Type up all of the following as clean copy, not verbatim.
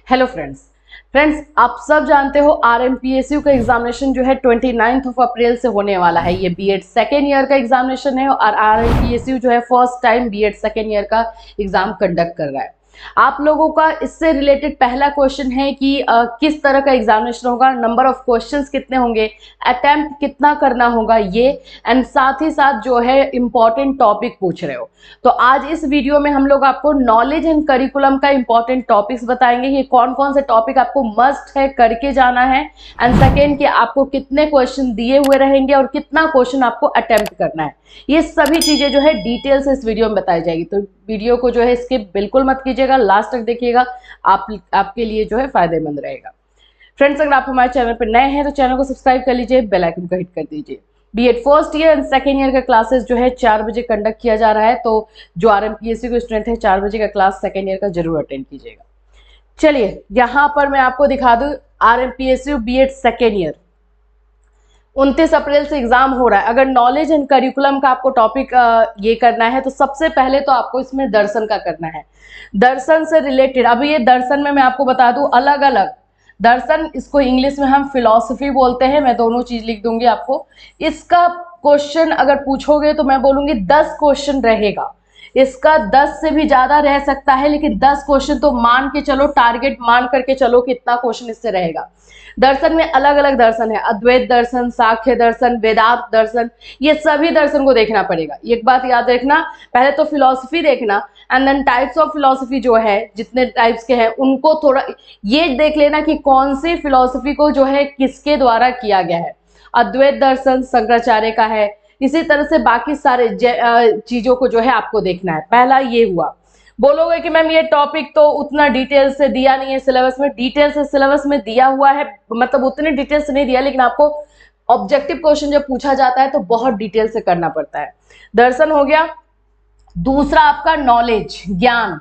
Hello friends आप सब जानते हो आरएमपीएसयू का एग्जामिनेशन जो है 29 अप्रैल से होने वाला है। ये बीएड सेकेंड ईयर का एग्जामिनेशन है और आरएमपीएसयू जो है first time BEd second year का एग्जाम कंडक्ट कर रहा है। आप लोगों का इससे रिलेटेड पहला क्वेश्चन है कि किस तरह का एग्जामिनेशन होगा, नंबर ऑफ क्वेश्चंस कितने होंगे, अटेम्प्ट कितना करना होगा, ये एंड साथ ही साथ जो है इंपॉर्टेंट टॉपिक पूछ रहे हो। तो आज इस वीडियो में हम लोग आपको नॉलेज एंड करिकुलम का इंपॉर्टेंट टॉपिक्स बताएंगे कि कौन कौन से टॉपिक आपको मस्ट है करके जाना है, एंड सेकेंड कि आपको कितने क्वेश्चन दिए हुए रहेंगे और कितना क्वेश्चन आपको अटेम्प्ट करना है। ये सभी चीजें जो है डिटेल से इस वीडियो में बताई जाएगी। तो वीडियो को जो है स्किप बिल्कुल मत कीजिएगा, लास्ट तक देखिएगा, आपके लिए जो है फायदेमंद रहेगा। फ्रेंड्स अगर आप हमारे चैनल पर नए हैं तो चैनल को सब्सक्राइब कर लीजिए, बेल आइकन को हिट कर दीजिए। BEd first year and second year का क्लासेस जो है 4 बजे कंडक्ट किया जा रहा है, तो जो आरएमपीएससी के स्टूडेंट है 4 बजे का क्लास सेकेंड ईयर का जरूर अटेंड कीजिएगा। चलिए यहाँ पर मैं आपको दिखा दूं आरएमपीएससी बीएड सेकेंड ईयर 29 अप्रैल से एग्जाम हो रहा है। अगर नॉलेज एंड करिकुलम का आपको टॉपिक ये करना है तो सबसे पहले तो आपको इसमें दर्शन का करना है। दर्शन से रिलेटेड अभी ये दर्शन में मैं आपको बता दूं अलग अलग दर्शन, इसको इंग्लिश में हम फिलॉसफी बोलते हैं, मैं दोनों चीज लिख दूंगी आपको। इसका क्वेश्चन अगर पूछोगे तो मैं बोलूंगी 10 क्वेश्चन रहेगा। इसका 10 से भी ज्यादा रह सकता है, लेकिन 10 क्वेश्चन तो मान के चलो, टारगेट मान करके चलो कि इतना क्वेश्चन इससे रहेगा। दर्शन में अलग अलग दर्शन है, अद्वैत दर्शन, सांख्य दर्शन, वेदांत दर्शन, ये सभी दर्शन को देखना पड़ेगा। एक बात याद रखना, पहले तो फिलॉसफी देखना and then types of philosophy जो है, जितने टाइप्स के हैं उनको थोड़ा ये देख लेना कि कौन सी फिलॉसफी को जो है किसके द्वारा किया गया है। अद्वैत दर्शन शंकराचार्य का है, इसी तरह से बाकी सारे चीजों को जो है आपको देखना है। पहला ये हुआ। बोलोगे कि मैम ये टॉपिक तो उतना डिटेल से दिया नहीं है सिलेबस में। डिटेल से सिलेबस में दिया हुआ है, मतलब उतने डिटेल से नहीं दिया, लेकिन आपको ऑब्जेक्टिव क्वेश्चन जब पूछा जाता है तो बहुत डिटेल से करना पड़ता है। दर्शन हो गया। दूसरा आपका नॉलेज, ज्ञान।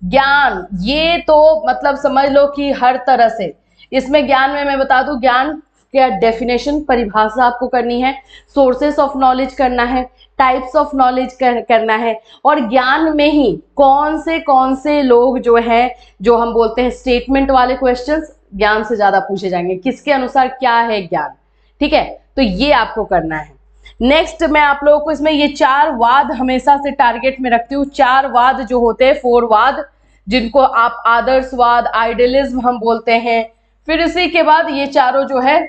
ज्ञान ये तो मतलब समझ लो कि हर तरह से इसमें ज्ञान में मैं बता दूं, ज्ञान क्या डेफिनेशन, परिभाषा आपको करनी है, सोर्सेस ऑफ नॉलेज करना है, टाइप्स ऑफ नॉलेज करना है, और ज्ञान में ही कौन से लोग जो है, जो हम बोलते हैं स्टेटमेंट वाले क्वेश्चंस ज्ञान से ज्यादा पूछे जाएंगे, किसके अनुसार क्या है ज्ञान। ठीक है, तो ये आपको करना है। नेक्स्ट मैं आप लोगों को इसमें ये 4 वाद हमेशा से टारगेट में रखती हूँ। 4 वाद जो होते हैं, 4 वाद, जिनको आप आदर्शवाद, आइडियलिज्म हम बोलते हैं। फिर इसी के बाद ये चारों जो है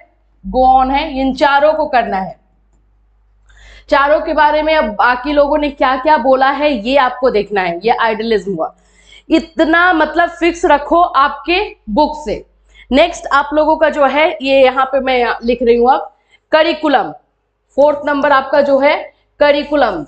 गो ऑन है, इन चारों को करना है। चारों के बारे में अब बाकी लोगों ने क्या क्या बोला है ये आपको देखना है। ये आइडियलिज्म हुआ, इतना मतलब फिक्स रखो आपके बुक से। नेक्स्ट आप लोगों का जो है ये यहाँ पे मैं लिख रही हूं अब करिकुलम। 4th नंबर आपका जो है करिकुलम,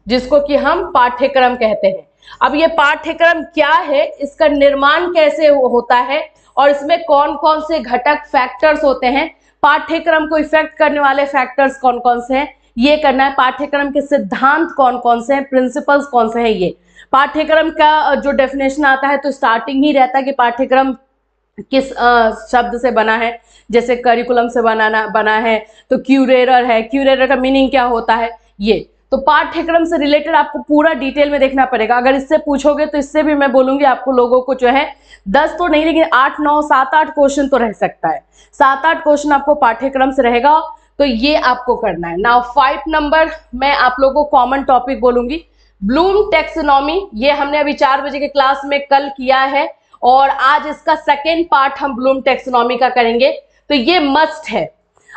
जिसको कि हम पाठ्यक्रम कहते हैं। अब ये पाठ्यक्रम क्या है, इसका निर्माण कैसे होता है और इसमें कौन कौन से घटक फैक्टर्स होते हैं, पाठ्यक्रम को इफेक्ट करने वाले फैक्टर्स कौन कौन से हैं, ये करना है। पाठ्यक्रम के सिद्धांत कौन कौन से हैं, प्रिंसिपल्स कौन से हैं। ये पाठ्यक्रम का जो डेफिनेशन आता है तो स्टार्टिंग ही रहता है कि पाठ्यक्रम किस शब्द से बना है। जैसे करिकुलम से बना है तो क्यूरेटर है, क्यूरेटर का मीनिंग क्या होता है, ये तो पाठ्यक्रम से रिलेटेड आपको पूरा डिटेल में देखना पड़ेगा। अगर इससे पूछोगे तो इससे भी मैं बोलूंगी आपको लोगों को जो है 10 तो नहीं, लेकिन 8, 9, 7, 8 क्वेश्चन तो रह सकता है। 7, 8 क्वेश्चन आपको पाठ्यक्रम से रहेगा, तो ये आपको करना है। नाउ 5 नंबर मैं आप लोगों को कॉमन टॉपिक बोलूंगी, ब्लूम टैक्सोनॉमी। ये हमने अभी 4 बजे के क्लास में कल किया है और आज इसका सेकेंड पार्ट हम ब्लूम टैक्सोनॉमी का करेंगे, तो ये मस्ट है।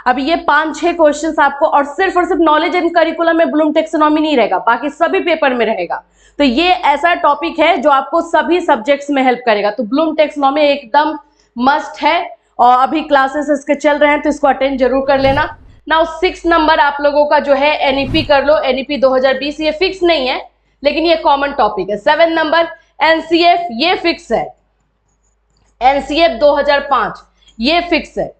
अब ये 5-6 क्वेश्चंस आपको, और सिर्फ नॉलेज एंड करिकुलम में ब्लूम टैक्सोनॉमी नहीं रहेगा, बाकी सभी पेपर में रहेगा। तो ये ऐसा टॉपिक है जो आपको सभी सब्जेक्ट्स में हेल्प करेगा। तो ब्लूम टैक्सोनॉमी एकदम मस्ट है और अभी क्लासेस इसके चल रहे हैं, तो इसको अटेंड जरूर कर लेना। नाउ 6 नंबर आप लोगों का जो है एनईपी कर लो। एनईपी 2020 ये फिक्स नहीं है, लेकिन ये कॉमन टॉपिक है। 7 नंबर एनसीएफ, ये फिक्स है। एनसीएफ 2005 ये फिक्स है।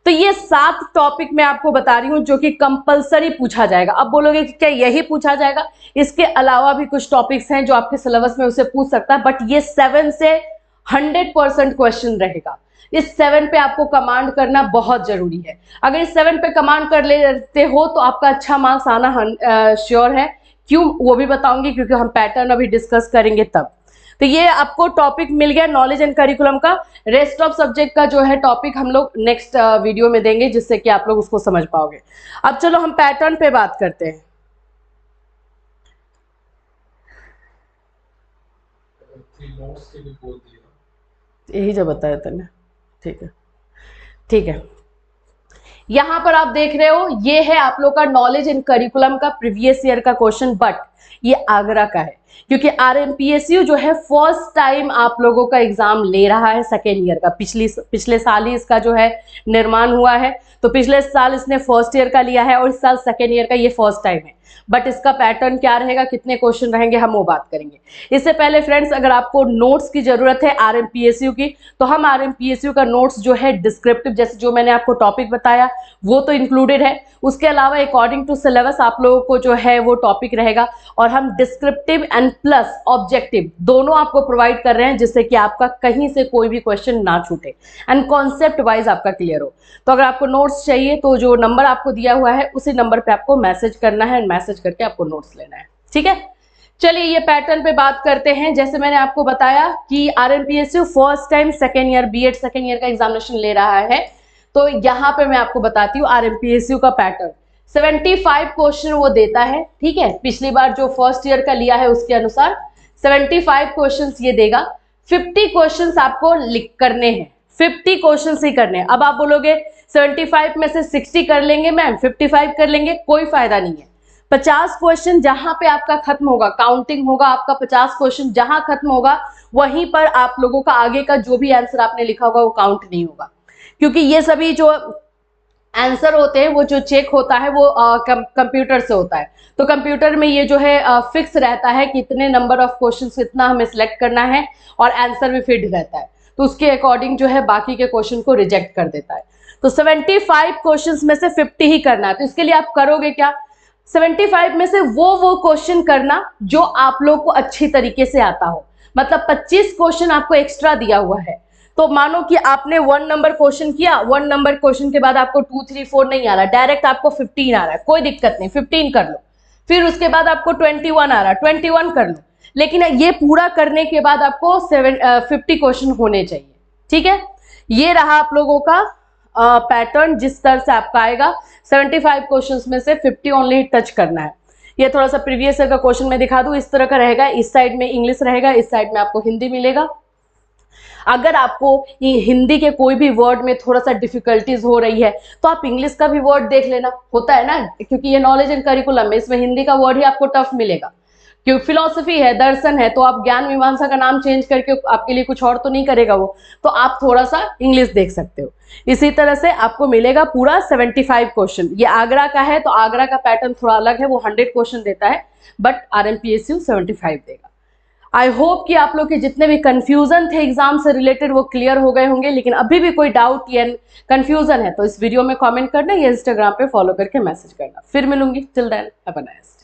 तो ये 7 टॉपिक मैं आपको बता रही हूं जो कि कंपलसरी पूछा जाएगा। अब बोलोगे कि क्या यही पूछा जाएगा, इसके अलावा भी कुछ टॉपिक्स हैं जो आपके सिलेबस में उसे पूछ सकता है, बट ये 7 से 100% क्वेश्चन रहेगा। इस 7 पे आपको कमांड करना बहुत जरूरी है। अगर इस 7 पे कमांड कर लेते हो तो आपका अच्छा मार्क्स आना श्योर है। क्यों वो भी बताऊंगी, क्योंकि हम पैटर्न अभी डिस्कस करेंगे तब। तो ये आपको टॉपिक मिल गया नॉलेज एंड करिकुलम का। रेस्ट ऑफ सब्जेक्ट का जो है टॉपिक हम लोग नेक्स्ट वीडियो में देंगे, जिससे कि आप लोग उसको समझ पाओगे। अब चलो हम पैटर्न पे बात करते हैं। यही जो बताया तूने, ठीक है ठीक है। यहां पर आप देख रहे हो, ये है आप लोग का नॉलेज एंड करिकुलम का प्रीवियस ईयर का क्वेश्चन, बट ये आगरा का है, क्योंकि आरएमपीएसयू जो है फर्स्ट टाइम आप लोगों का एग्जाम ले रहा है सेकेंड ईयर का। पिछले साल ही इसका जो है निर्माण हुआ है, तो पिछले साल इसने फर्स्ट ईयर का लिया है और इस साल सेकेंड ईयर का ये फर्स्ट टाइम है। बट इसका पैटर्न क्या रहेगा, कितने क्वेश्चन रहेंगे, हम वो बात करेंगे। इससे पहले फ्रेंड्स, अगर आपको नोट्स की जरूरत है आरएमपीएसयू की, तो हम आरएमपीएसयू का नोट्स जो है डिस्क्रिप्टिव, जैसे जो मैंने आपको टॉपिक बताया वो तो इंक्लूडेड है, उसके अलावा अकॉर्डिंग टू सिलेबस आप लोगों को जो है वो टॉपिक रहेगा, और हम डिस्क्रिप्टिव एंड प्लस ऑब्जेक्टिव दोनों आपको प्रोवाइड कर रहे हैं, जिससे कि आपका कहीं से कोई भी क्वेश्चन ना छूटे एंड कॉन्सेप्ट वाइज आपका क्लियर हो। तो अगर आपको नोट्स चाहिए तो जो नंबर आपको दिया हुआ है उसी नंबर पे आपको मैसेज करना है, मैसेज करके आपको नोट्स लेना है, ठीक है। चलिए ये पैटर्न पे बात करते हैं। जैसे मैंने आपको बताया कि RMPSU first time second year B Ed second year का एग्जामिनेशन ले रहा है, तो यहाँ पे मैं आपको बताती हूँ आरएमपीएसयू का पैटर्न। 75 क्वेश्चन वो देता है, ठीक है। पिछली बार जो फर्स्ट ईयर का लिया है उसके अनुसार 75 क्वेश्चंस ये देगा। 50 क्वेश्चंस आपको लिख करने हैं, 50 क्वेश्चंस ही करने हैं। अब आप बोलोगे 75 में से 60 कर लेंगे मैम, 55 कर लेंगे, कोई फायदा नहीं है। 50 क्वेश्चन जहां पे आपका खत्म होगा, काउंटिंग होगा आपका, 50 क्वेश्चन जहां खत्म होगा वहीं पर आप लोगों का आगे का जो भी आंसर आपने लिखा होगा वो काउंट नहीं होगा, क्योंकि ये सभी जो आंसर होते हैं वो जो चेक होता है वो कंप्यूटर से होता है। तो कंप्यूटर में ये जो है फिक्स रहता है कि इतने नंबर ऑफ क्वेश्चंस इतना हमें सिलेक्ट करना है, और आंसर भी फिट रहता है, तो उसके अकॉर्डिंग जो है बाकी के क्वेश्चन को रिजेक्ट कर देता है। तो 75 क्वेश्चंस में से 50 ही करना है। तो इसके लिए आप करोगे क्या, 75 में से वो क्वेश्चन करना जो आप लोग को अच्छी तरीके से आता हो। मतलब 25 क्वेश्चन आपको एक्स्ट्रा दिया हुआ है, तो मानो कि आपने 1 नंबर क्वेश्चन किया, 1 नंबर क्वेश्चन के बाद आपको 2, 3, 4 नहीं आ रहा, डायरेक्ट आपको 15 आ रहा है, कोई दिक्कत नहीं, 15 कर लो। फिर उसके बाद आपको 21 आ रहा है, 21 कर लो। लेकिन ये पूरा करने के बाद आपको 50 क्वेश्चन होने चाहिए, ठीक है। ये रहा आप लोगों का पैटर्न, जिस तरह से आपका आएगा। 75 क्वेश्चंस में से 50 ओनली टच करना है। ये थोड़ा सा प्रीवियस ईयर का क्वेश्चन मैं दिखा दूं, इस तरह का रहेगा। इस साइड में इंग्लिश रहेगा, इस साइड में आपको हिंदी मिलेगा। अगर आपको ये हिंदी के कोई भी वर्ड में थोड़ा सा डिफिकल्टीज हो रही है तो आप इंग्लिश का भी वर्ड देख लेना, होता है ना, क्योंकि ये नॉलेज एंड करिकुलम है, इसमें हिंदी का वर्ड ही आपको टफ मिलेगा। क्योंकि फिलॉसफी है, दर्शन है, तो आप ज्ञान मीमांसा का नाम चेंज करके आपके लिए कुछ और तो नहीं करेगा वो, तो आप थोड़ा सा इंग्लिश देख सकते हो। इसी तरह से आपको मिलेगा पूरा 75 क्वेश्चन। ये आगरा का है, तो आगरा का पैटर्न थोड़ा अलग है, वो 100 क्वेश्चन देता है, बट आरएमपीएसयू 75 देगा। आई होप कि आप लोग के जितने भी कंफ्यूजन थे एग्जाम से रिलेटेड वो क्लियर हो गए होंगे। लेकिन अभी भी कोई डाउट या कंफ्यूजन है तो इस वीडियो में कमेंट करना या इंस्टाग्राम पे फॉलो करके मैसेज करना। फिर मिलूंगी, till then have a nice day.